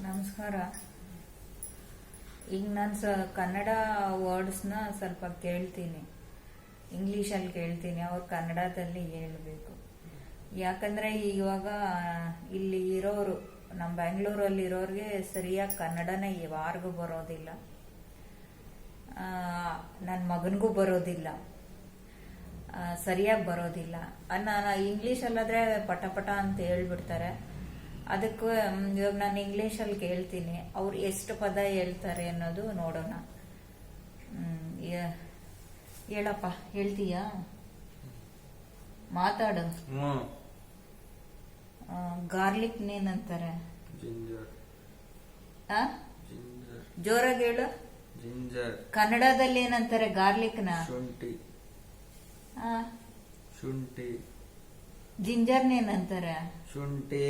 ನಮಸ್ಕಾರ. ಈಗ ನಾನು ಕನ್ನಡ ವರ್ಡ್ಸ್ನ ಸ್ವಲ್ಪ ಕೇಳ್ತೀನಿ, ಇಂಗ್ಲೀಷಲ್ಲಿ ಕೇಳ್ತೀನಿ, ಅವ್ರು ಕನ್ನಡದಲ್ಲಿ ಹೇಳಬೇಕು. ಯಾಕಂದರೆ ಇವಾಗ ಇಲ್ಲಿ ಇರೋರು, ನಮ್ಮ ಬೆಂಗಳೂರಲ್ಲಿ ಇರೋರಿಗೆ ಸರಿಯಾಗಿ ಕನ್ನಡನೇ ಯಾರಿಗೂ ಬರೋದಿಲ್ಲ, ನನ್ನ ಮಗನಿಗೂ ಬರೋದಿಲ್ಲ, ಸರಿಯಾಗಿ ಬರೋದಿಲ್ಲ. ನಾನು ಇಂಗ್ಲೀಷಲ್ಲಾದರೆ ಪಟ ಪಟ ಅಂತ ಹೇಳ್ಬಿಡ್ತಾರೆ. ಅದಕ್ಕೂ ಇವಾಗ ನಾನು ಇಂಗ್ಲೀಷಲ್ಲಿ ಕೇಳ್ತೀನಿ, ಅವ್ರು ಎಷ್ಟು ಪದ ಹೇಳ್ತಾರೆ ಅನ್ನೋದು ನೋಡೋಣ. ಹೇಳಪ್ಪ, ಹೇಳ್ತೀಯಾ? ಮಾತಾಡು. ಗಾರ್ಲಿಕ್ನೇನಂತಾರೆ? ಜೋರಾಗಿ ಹೇಳು. ಕನ್ನಡದಲ್ಲಿ ಏನಂತಾರೆ ಗಾರ್ಲಿಕ್ನ? ಶುಂಠಿ. ಜಿಂಜರ್ನೇನಂತಾರೆ? ಶುಂಠಿ.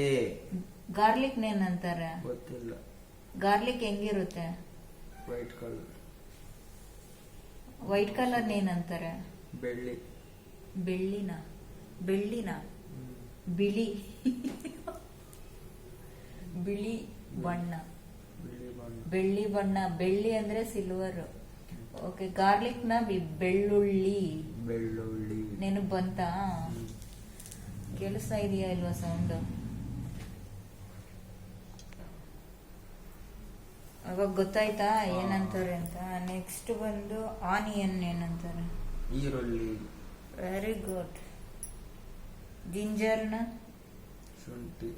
ಗಾರ್ಲಿಕ್ನೇನಂತಾರೆ? ಗೊತ್ತಿಲ್ಲ. ಗಾರ್ಲಿಕ್ ಹೆಂಗಿರುತ್ತೆ? White colour. ವೈಟ್ ಕಲರ್ ಏನಂತಾರೆ? ಬೆಳ್ಳಿ. ಬೆಳ್ಳಿನ ಬಿಳಿ ಬಿಳಿ ಬಣ್ಣ. ಬೆಳ್ಳಿ ಬಣ್ಣ. ಬೆಳ್ಳಿ ಅಂದ್ರೆ ಸಿಲ್ವರ್. ಓಕೆ. ಗಾರ್ಲಿಕ್ ನ ಬೆಳ್ಳುಳ್ಳಿ. ನೆನಪು ಬಂತಾ? ಕೇಳಿಸ್ತಾ ಇದೆಯಾ ಇಲ್ವಾ ಸೌಂಡ್? ಅವಾಗ ಗೊತ್ತಾಯ್ತಾ ಏನಂತಾರೆ ಅಂತ? ನೆಕ್ಸ್ಟ್ ಬಂದು ಆನಿಯನ್ ಏನಂತಾರೆ? ಈರುಳ್ಳಿ. Very good. ಜಿಂಜರ್ನ? ಶುಂಠಿ.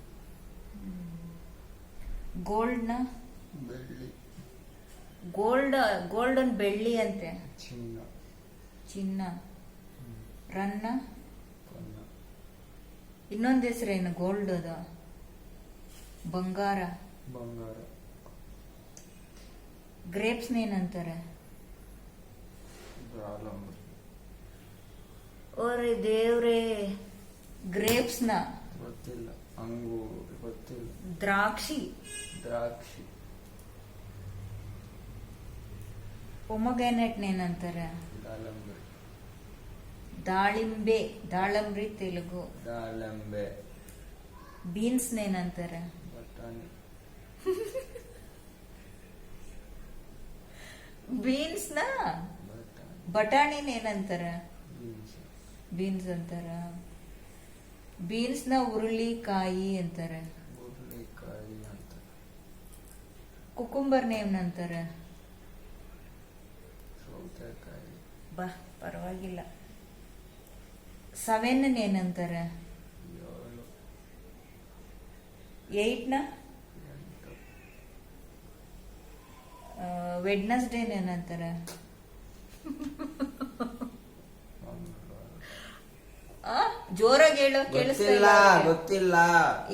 ಗೋಲ್ಡ್ನ? ಬೆಳ್ಳಿ. ಗೋಲ್ಡನ್ ಬೆಳ್ಳಿ ಅಂತೆ. ಚಿನ್ನ. ರನ್ನ? ಇನ್ನೊಂದು ಹೆಸರೇನು ಗೋಲ್ಡ್? ಅದ ಬಂಗಾರ. ಗ್ರೇಪ್ಸ್ ಏನಂತಾರೆ? ಓರೇ ದೇವ್ರೇ, ಗ್ರೇಪ್ಸ್ ನ ಗೊತ್ತಿಲ್ಲ. ಅಂಗೂರು ಗೊತ್ತಿಲ್ಲ. ದ್ರಾಕ್ಷಿ. ಪೊಮಗ್ರಾನೇಟ್ ಏನಂತಾರೆ? ದಾಳಿಂಬೆ. ದಾಳಂಬ್ರಿ ತೆಲುಗು. ದಾಳಿಂಬೆ. ಬೀನ್ಸ್ ಏನಂತಾರೆ? ಬಟಾಣಿ. ಬೀನ್ಸ್ ನ ಬಟಾಣಿನ ಏನಂತಾರೆ? ಬೀನ್ಸ್ ಅಂತಾರ. ಬೀನ್ಸ್ ನ ಹುರುಳಿಕಾಯಿ ಅಂತಾರೆ. ಕುಕುಂಬರ್ ಏನಂತಾರೆ? ಬಾ, ಪರವಾಗಿಲ್ಲ. 7 ಏನಂತಾರೆ? 8 ನ ವೆಡ್ನಸ್ಡೇ ಏನಂತಾರೆ? ಜೋರಾಗಿ ಹೇಳೋ, ಗೊತ್ತಿಲ್ಲ.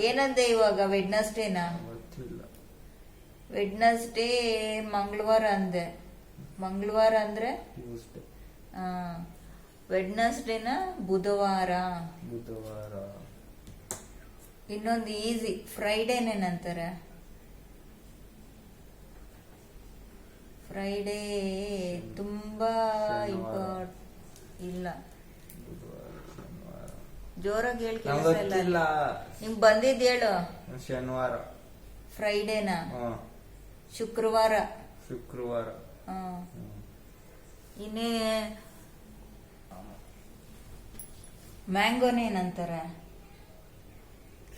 ಏನಂದೆ ಇವಾಗ? ವೆಡ್ನಸ್ಡೇನಾ? ವೆಡ್ನಸ್ಡೇ ಮಂಗಳವಾರ ಅಂದೆ. ಮಂಗಳವಾರ ಅಂದ್ರೆ ವೆಡ್ನಸ್ಡೇನ ಬುಧವಾರ. ಇನ್ನೊಂದು ಈಸಿ. ಫ್ರೈಡೇನೇನಂತಾರೆ? ಫ್ರೈಡೇ ತುಂಬಾ ಇಂಪಾರ್ಟೆಂಟ್. ಇಲ್ಲ, ಜೋರಾಗಿ ಹೇಳಿ. ನಿಮ್ಗೆ ಬಂದಿದ್ ಹೇಳು. ಶನಿವಾರ. ಫ್ರೈಡೇನಾ? ಶುಕ್ರವಾರ. ಇನ್ನೇ ಮ್ಯಾಂಗೋನೇನಂತಾರೆ?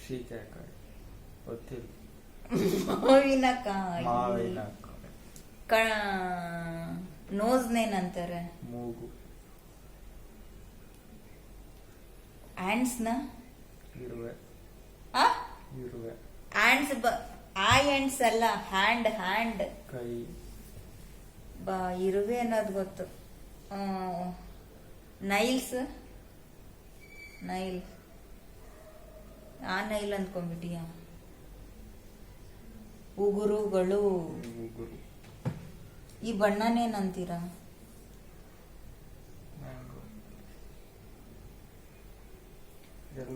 ಸೀತಾಕಾಯಿ. ಗೊತ್ತಿಲ್ಲ. ಮಾವಿನಕಾಯಿ. ನೋಸ್ನೇನಂತಾರೆ? ಮೂಗು. ಆಂಡ್ಸ್ ನ? ಇರುವೆ. ಆಂಡ್ಸ್ ಆಂಡ್ಸ್ ಅಲ್ಲ, ಹ್ಯಾಂಡ್. ಕೈ. ಬಾ, ಇರುವೆ ಅನ್ನೋದು ಗೊತ್ತು. ನೈಲ್. ಆ ನೈಲ್ ಅಂದ್ಕೊಂಡ್ಬಿಟ್ಟಿಯ? ಉಗುರುಗಳು. ಈ ಬಣ್ಣನೇನಂತೀರಾ?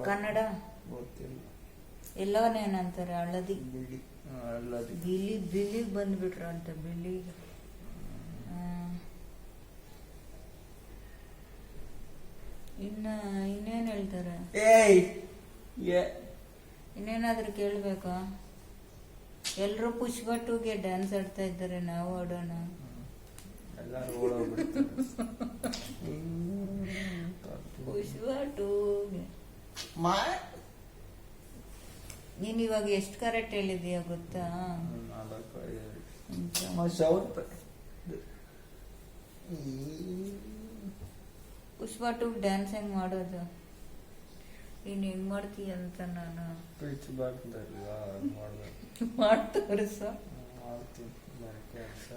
ಕನ್ನಡ ಎಲ್ಲವನೇನಂತಾರೆ? ಹಳದಿ. ಬಿಳಿ ಬಂದ್ಬಿಟ್ರ ಅಂತ. ಬಿಳಿ. ಇನ್ನೇನ್ ಹೇಳ್ತಾರೆ? ಇನ್ನೇನಾದ್ರೂ ಕೇಳ್ಬೇಕಾ? ಎಲ್ರು ಪುಷ್ಪ ಟೂಗೆ ಡ್ಯಾನ್ಸ್ ಆಡ್ತಾ ಇದ್ದಾರೆ, ನಾವು ಆಡೋಣ. ಎಲ್ಲರೂ ಓಡೋಗ್ಬಿಡ್ತಾರೆ. ಪುಷ್ಪ ಟೂಗೆ ನೀನ್ ಇವಾಗ ಎಷ್ಟು ಕರೆಕ್ಟ್ ಹೇಳಿದೀಯ ಗೊತ್ತಾ? 4 ಪುಷ್ಪ ಟೂಗ್ ಡ್ಯಾನ್ಸ್ ಹೆಂಗ್ ಮಾಡೋದು? ನೀನ್ ಹೆಂಗ್ ಮಾಡ್ತೀಯ ಅಂತ ನಾನು ಪಿಚ್ ಬರ್ತದಲ್ವಾ, ಮಾಡ್ಬೇಕು. ಮಾಡ್ತವ್ರಸ ಮಾಡ್ತೀನಿ, ಕೆಲಸ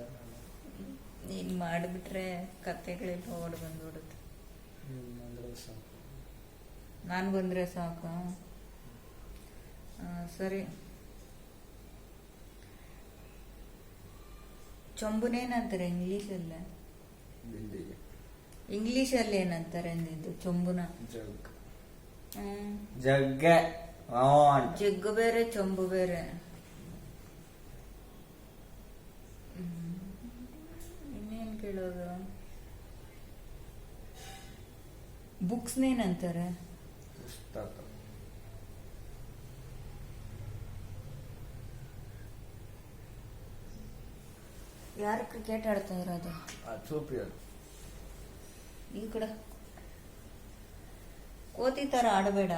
ನೀನ್ ಮಾಡಿಬಿಟ್ರೆ ಕತೆಗಳೆಲ್ಲ ಓಡ್ ಬಂದ್ಬಿಡುತ್ತೆ. ಅಂದ್ರೆ ಸಾಕು. ನಾನು ಬಂದ್ರೆ ಸಾಕ? ಸರಿ. ಚೊಂಬುನೇನಂತಾರೆ ಇಂಗ್ಲೀಷಲ್ಲ? ಬಿಂದಿಗೆ. ಇಂಗ್ಲೀಷಲ್ಲಿ ಏನಂತಾರೆ ಅಂದಿದ್ದು ಚೊಂಬುನ? ಜಗ್. ಹ್ಮ್. ಜಗ್ಗೆ. ಜಗ್ಗು ಬೇರೆ ಚೊಂಬು ಬೇರೆ. ಇನ್ನೇನ್ ಕೇಳೋದು? ಬುಕ್ಸ್ನೇನಂತಾರೆ? ಪುಸ್ತಕ. ಯಾರು ಕ್ರಿಕೆಟ್ ಆಡ್ತಾ ಇರೋದು? ಚೂಪಿಯಲ್. ಈ ಕಡೆ ಕೋತಿ ತರ ಆಡಬೇಡ,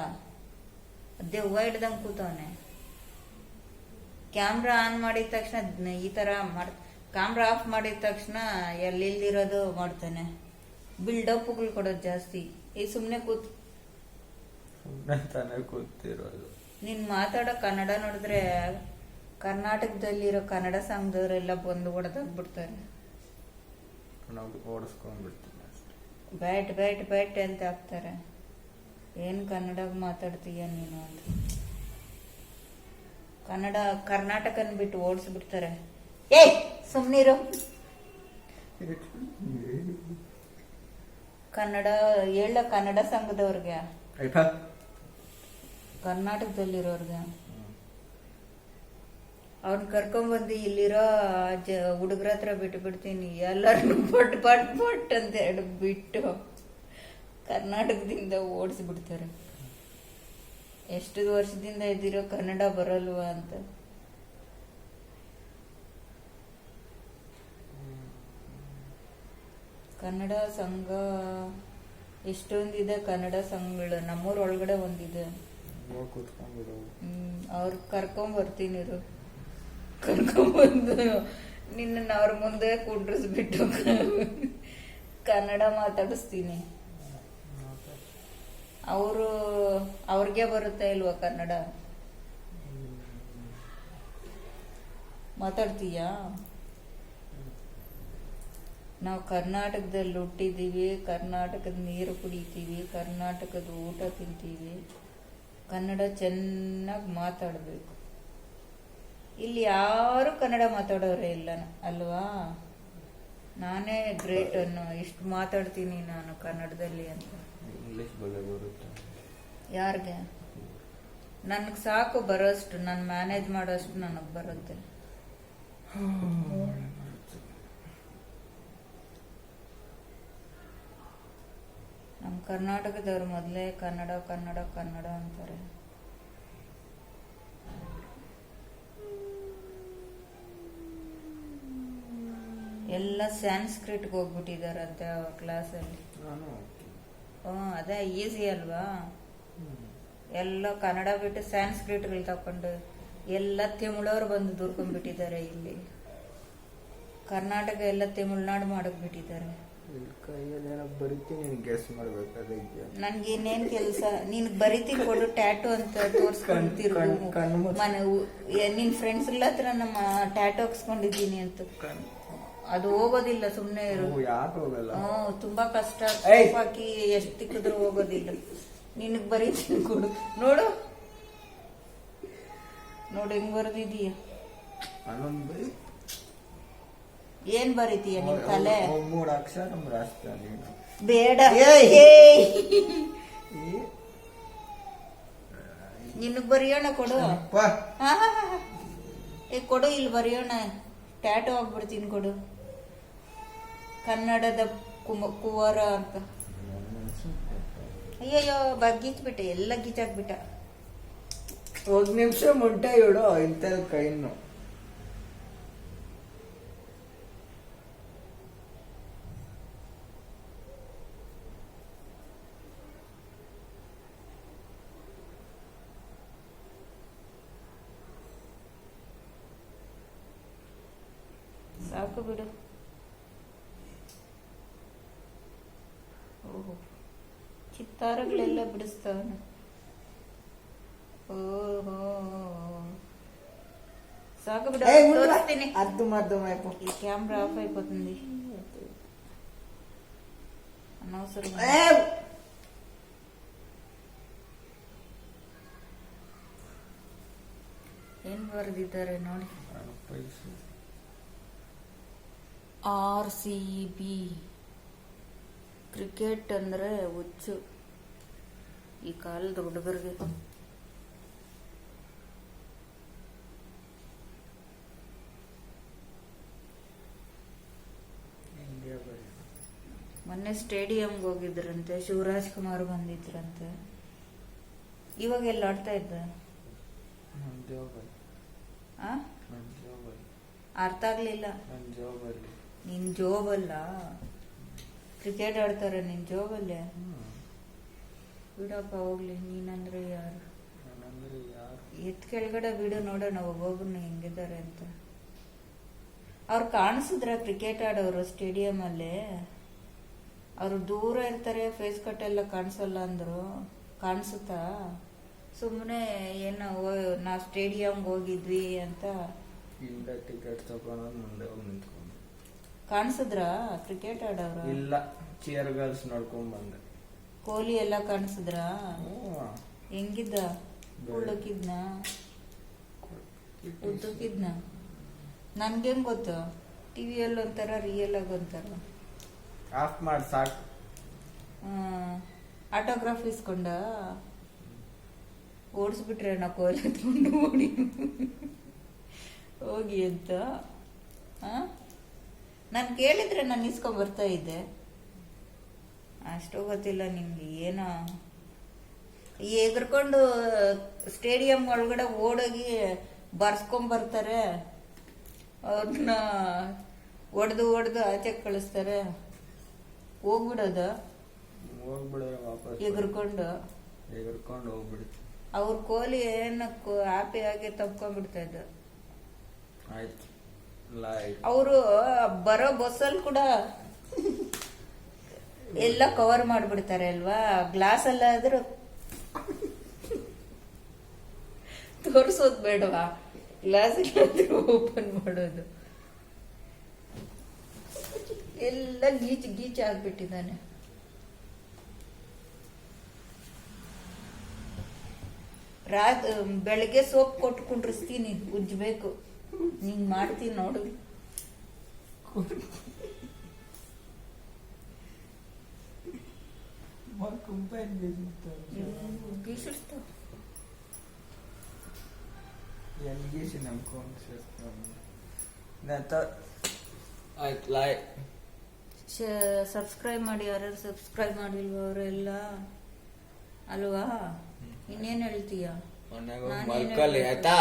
ದೆವ್ವ ಹಿಡ್ದಂಗ್ ಕೂತವನೆ. ಕ್ಯಾಮ್ರಾ ಆನ್ ಮಾಡಿದ ತಕ್ಷಣ ಈ ತರ ಕ್ಯಾಮ್ರಾ ಆಫ್ ಮಾಡಿದ ತಕ್ಷಣ ಎಲ್ಲಿಲ್ದಿರೋದು ಮಾಡ್ತಾನೆ. ಬಿಲ್ಡಪ್ಗಳು ಕೊಡೋದು ಜಾಸ್ತಿ. ಈ ಸುಮ್ನೆ ತಾನೇ ಕೂತಿರೋದು. ನೀನ್ ಮಾತಾಡೋ ಕನ್ನಡ ನೋಡಿದ್ರೆ ಕರ್ನಾಟಕದಲ್ಲಿರೋ ಕನ್ನಡ ಸಂಘದವರೆಲ್ಲ ಬಂದು ಹೊಡೆದಾಗ್ಬಿಡ್ತಾರೆ. ನಾವು ಓಡಿಸ್ಕೊಂಡ್ಬಿಡ್ತೀನಿ ಅಷ್ಟೇ. ಬ್ಯಾಟ್ ಬ್ಯಾಟ್ ಬ್ಯಾಟ್ ಅಂತ ಹಾಕ್ತಾರೆ. ಏನ್ ಕನ್ನಡ ಮಾತಾಡ್ತೀಯ ನೀನು ಅಂತ. ಕನ್ನಡ ಕರ್ನಾಟಕನ್ ಬಿಟ್ಟು ಓಡಿಸ್ಬಿಡ್ತಾರೆ. ಏಯ್ ಸುಮ್ನಿರು. ಕನ್ನಡ ಹೇಳ, ಕನ್ನಡ ಸಂಘದವ್ರಿಗೆ, ಕರ್ನಾಟಕದಲ್ಲಿರೋರ್ಗೆ. ಅವ್ನ್ ಕರ್ಕೊಂಬಂದು ಇಲ್ಲಿರೋ ಹುಡುಗರ ಹತ್ರ ಬಿಟ್ಟು ಬಿಡ್ತೀನಿ. ಎಲ್ಲರೂ ಪಟ್ ಪಟ್ ಪಟ್ ಅಂತ ಹೇಳಿ ಬಿಟ್ಟು ಕರ್ನಾಟಕದಿಂದ ಓಡಿಸ್ಬಿಡ್ತಾರೆ. ಎಷ್ಟು ವರ್ಷದಿಂದ ಇದ್ದೀರೋ ಕನ್ನಡ ಬರಲ್ವಾ ಅಂತ. ಕನ್ನಡ ಸಂಘ ಎಷ್ಟೊಂದಿದೆ, ಕನ್ನಡ ಸಂಘಗಳು. ನಮ್ಮೂರ್ ಒಳಗಡೆ ಒಂದಿದೆ. ಅವ್ರ ಕರ್ಕೊಂಬರ್ತೀನಿ. ಕರ್ಕೊಂಬಂದು ನಿನ್ನ ಅವ್ರ ಮುಂದೆ ಕುಂಡ್ರಿಸ್ಬಿಟ್ಟು ಕನ್ನಡ ಮಾತಾಡಿಸ್ತೀನಿ. ಅವ್ರಿಗೆ ಬರುತ್ತೆ ಇಲ್ವಾ ಕನ್ನಡ? ಮಾತಾಡ್ತೀಯಾ? ನಾವು ಕರ್ನಾಟಕದಲ್ಲಿ ಹುಟ್ಟಿದೀವಿ, ಕರ್ನಾಟಕದ ನೀರು ಕುಡಿತೀವಿ, ಕರ್ನಾಟಕದ ಊಟ ತಿಂತೀವಿ. ಕನ್ನಡ ಚೆನ್ನಾಗಿ ಮಾತಾಡಬೇಕು. ಇಲ್ಲಿ ಯಾರು ಕನ್ನಡ ಮಾತಾಡೋರೇ ಇಲ್ಲ ಅಲ್ವಾ? ನಾನೇ ಗ್ರೇಟ್ ಅನ್ನೋ, ಇಷ್ಟು ಮಾತಾಡ್ತೀನಿ ನಾನು ಕನ್ನಡದಲ್ಲಿ ಅಂತ. ಇಂಗ್ಲಿಷ್ ಬರುತ್ತೆ ಯಾರಿಗೆ? ನನಗೆ ಸಾಕು ಬರೋಷ್ಟು, ನಾನು ಮ್ಯಾನೇಜ್ ಮಾಡೋಷ್ಟು ನನಗೆ ಬರುತ್ತೆ. ನಮ್ಮ ಕರ್ನಾಟಕದವ್ರು ಮೊದಲೇ ಕನ್ನಡ ಕನ್ನಡ ಕನ್ನಡ ಅಂತಾರೆ. ಎಲ್ಲ ಸ್ಯಾನ್ಸ್ಕ್ರಿಟ್ಗೆ ಹೋಗ್ಬಿಟ್ಟಿದಾರಂತೆ ಅವ್ರ ಕ್ಲಾಸಲ್ಲಿ. ಅದೇ ಈಸಿ ಅಲ್ವಾ? ಎಲ್ಲ ಕನ್ನಡ ಬಿಟ್ಟು ಸ್ಯಾನ್ಸ್ಕ್ರಿಟ್ಗಳು ತಕೊಂಡು ಎಲ್ಲ ತಮಿಳವ್ರು ಬಂದು ದುರ್ಕೊಂಡ್ಬಿಟ್ಟಿದ್ದಾರೆ. ಇಲ್ಲಿ ಕರ್ನಾಟಕ ಎಲ್ಲ ತಮಿಳ್ನಾಡು ಮಾಡಕ್ ಬಿಟ್ಟಿದ್ದಾರೆ. ನನ್ಗೇನೇನ್ ಕೆಲ್ಸ? ನೀನ್ ಬರಿತೀನಿ ಕೊಡು, ಟ್ಯಾಟು ಅಂತ ತೋರ್ಸ್ಕೊಂತಿರು. ನಿನ್ ಫ್ರೆಂಡ್ಸ್ ಹತ್ರ ನಮ್ಮ ಟ್ಯಾಟು ಹಾಕ್ಸ್ಕೊಂಡಿದ್ದೀನಿ ಅಂತ. ಅದು ಹೋಗೋದಿಲ್ಲ, ಸುಮ್ನೆ ಇರು. ತುಂಬಾ ಕಷ್ಟ. ಹಾಕಿ ಎಷ್ಟ್ ತಿಕ್ಕಿದ್ರು ಹೋಗೋದಿಲ್ಲ. ನಿನಗ್ ಬರೀತೀನಿ ಕೊಡು. ನೋಡು ನೋಡು ಹೆಂಗ್ ಬರ್ದಿದೀಯ. ಏನ್ ಬರೀತೀಯ ನಿನ್ ತಲೆ? 3 ಅಕ್ಷರ ಬೇಡ. ನಿನಗ್ ಬರೆಯೋಣ ಕೊಡು. ಕೊಡು, ಇಲ್ಲಿ ಬರೆಯೋಣ. ಟ್ಯಾಟು ಆಗ್ಬಿಡ್ತೀನಿ ಕೊಡು. ಕನ್ನಡದ ಕುವರ ಅಂತ. ಅಯ್ಯಯ್ಯೋ ಬಗ್ಗಿಚ್ಬಿಟ್ಟೆ, ಎಲ್ಲ ಗಿಚಾಕ್ಬಿಟ್ಟ. 1 ನಿಮಿಷ ಮುಂಟೆ ಇಡು ಇಂತ ಕೈನು. ಸಾಕು ಬಿಡು. ಓಹೋ, ಚಿತ್ತಾರಗಳೆಲ್ಲ ಬಿಡಿಸ್ತಾವನು. ಓಹೋ, సాగు బిడ్డ తోస్తేనే అర్థమర్థమైపో ఈ కెమెరా ఆఫ్ అయిపోతుంది అనవసరం. ಏನ್ ಬರೆದಿದ್ದಾರೆ ನೋಡಿ. RCB ಕ್ರಿಕೆಟ್ ಅಂದ್ರೆ ಹುಚ್ಚು ಈ ಕಾಲದ ಹುಡುಗರಿಗೆ. ಮೊನ್ನೆ ಸ್ಟೇಡಿಯಂಗೆ ಹೋಗಿದ್ರಂತೆ, ಶಿವರಾಜ್ ಕುಮಾರ್ ಬಂದಿದ್ರಂತೆ. ಇವಾಗ ಎಲ್ಲ ಆಡ್ತಾ ಇದ್ದ? ಅರ್ಥ ಆಗ್ಲಿಲ್ಲ. ನಿನ್ ಜೋಬಲ್ಲ ಕ್ರಿಕೆಟ್ ಆಡ್ತಾರೆ, ನಿನ್ ಜೋಬಲ್ಲೇ ಬಿಡಪ್ಪ ಹೋಗ್ಲಿ. ನೀನಂದ್ರೆ ಯಾರು? ಎತ್ ಕೆಳಗಡೆ ಬಿಡು, ನೋಡೋಣ ಒಬ್ಬೊಬ್ರನ್ನ ಹೆಂಗಿದ್ದಾರೆ ಅಂತ. ಅವ್ರು ಕಾಣಿಸಿದ್ರ ಕ್ರಿಕೆಟ್ ಆಡೋರು ಸ್ಟೇಡಿಯಂ ಅಲ್ಲಿ? ಅವ್ರು ದೂರ ಇರ್ತಾರೆ, ಫೇಸ್ ಕಟ್ ಎಲ್ಲ ಕಾಣಿಸಲ್ಲ ಅಂದ್ರು. ಕಾಣಿಸುತ್ತಾ? ಸುಮ್ಮನೆ ಏನೋ ನಾವು ಸ್ಟೇಡಿಯಂಗೆ ಹೋಗಿದ್ವಿ ಅಂತ ಟಿಕೆಟ್ ತಗೊಂಡು ಮುಂದೆ ಹೋಗಿ ನಿಂತ್ಕೊಂಡು ಕಾಣಿಸಿದ್ರ ಕ್ರಿಕೆಟ್ ಆಡೋರು? ಇಲ್ಲ, ಚೇರ್ ಗರ್ಲ್ಸ್ ನೋಡ್ಕೊಂಡ್ ಬಂದೆ. ಕೊಹ್ಲಿ ಎಲ್ಲ ಕಾಣಿಸಿದ್ರ? ಹೆಂಗಿದ್ದ? ಉಳ್ಳಕ್ಕಿದ್ನ ಉದ್ದಕ್ಕಿದ್ನ? ನನ್ಗೇನ್ ಗೊತ್ತು, ಟಿವಿಯಲ್ಲಿ ಒಂಥರ ರಿಯಲ್ ಆಗಿ ಒಂಥರ. ಆಫ್ ಮಾಡಿ ಸಾಕು. ಆಟೋಗ್ರಾಫ್ ಇಸ್ಕೊಂಡ ಓಡಿಸ್ಬಿಟ್ರೆ ನಾ ಕೊಹ್ಲಿ ಎತ್ಕೊಂಡು ಓಡಿ ಹೋಗಿ ಅಂತ. ನಾನು ಕೇಳಿದ್ರೆ ನಾನು ಇಸ್ಕೊಂಡ್ ಬರ್ತಾ ಇದ್ದೆ. ಅಷ್ಟೋ ಗೊತ್ತಿಲ್ಲ ನಿಮ್ಗೆ. ಏನೋ ಎಗರ್ಕೊಂಡು ಸ್ಟೇಡಿಯಂ ಒಳಗಡೆ ಓಡೋಗಿ ಬರ್ಸ್ಕೊಂಡ್ ಬರ್ತಾರೆ, ಅವ್ರನ್ನ ಒಡೆದು ಆಚೆ ಕಳಿಸ್ತಾರೆ. ಹೋಗ್ಬಿಡೋದ ವಾಪಸ್ ಎಗರ್ಕೊಂಡು ಹೋಗ್ಬಿಡುತ್ತೆ. ಅವ್ರ ಕೊಹ್ಲಿ ಏನಕ್ಕೂ ಹ್ಯಾಪಿ ಆಗಿ ತಪ್ಕೊಂಡ್ಬಿಡ್ತಾ ಇದ್ದ. ಆಯ್ತು, ಅವರು ಬರೋ ಬಸ್ಸಲ್ಲಿ ಕೂಡ ಎಲ್ಲ ಕವರ್ ಮಾಡ್ಬಿಡ್ತಾರೆ ಅಲ್ವಾ. ಗ್ಲಾಸ್ ಅಲ್ಲಾದ್ರೂ ತೋರ್ಸೋದ್ ಬೇಡವಾ? ಗ್ಲಾಸ್ ಅಲ್ಲಾದ್ರೂ ಓಪನ್ ಮಾಡೋದು. ಎಲ್ಲ ಗೀಚ್ ಆಗ್ಬಿಟ್ಟಿದ್ದಾನೆ. ಬೆಳಗ್ಗೆ ಸೋಪ್ ಕೊಟ್ಟು ಕುಂಡ್ರಿಸ್ತೀನಿ, ಉಜ್ಬೇಕು. ಹಿಂಗ್ ಮಾಡ್ತೀನಿ ನೋಡು. ಸಬ್ಸ್ಕ್ರೈಬ್ ಮಾಡಿ. ಯಾರು ಸಬ್ಸ್ಕ್ರೈಬ್ ಮಾಡಿಲ್ವ ಅವರೆಲ್ಲ ಅಲ್ವಾ? ಇನ್ನೇನ್ ಹೇಳ್ತೀಯ? ಆಯ್ತಾ?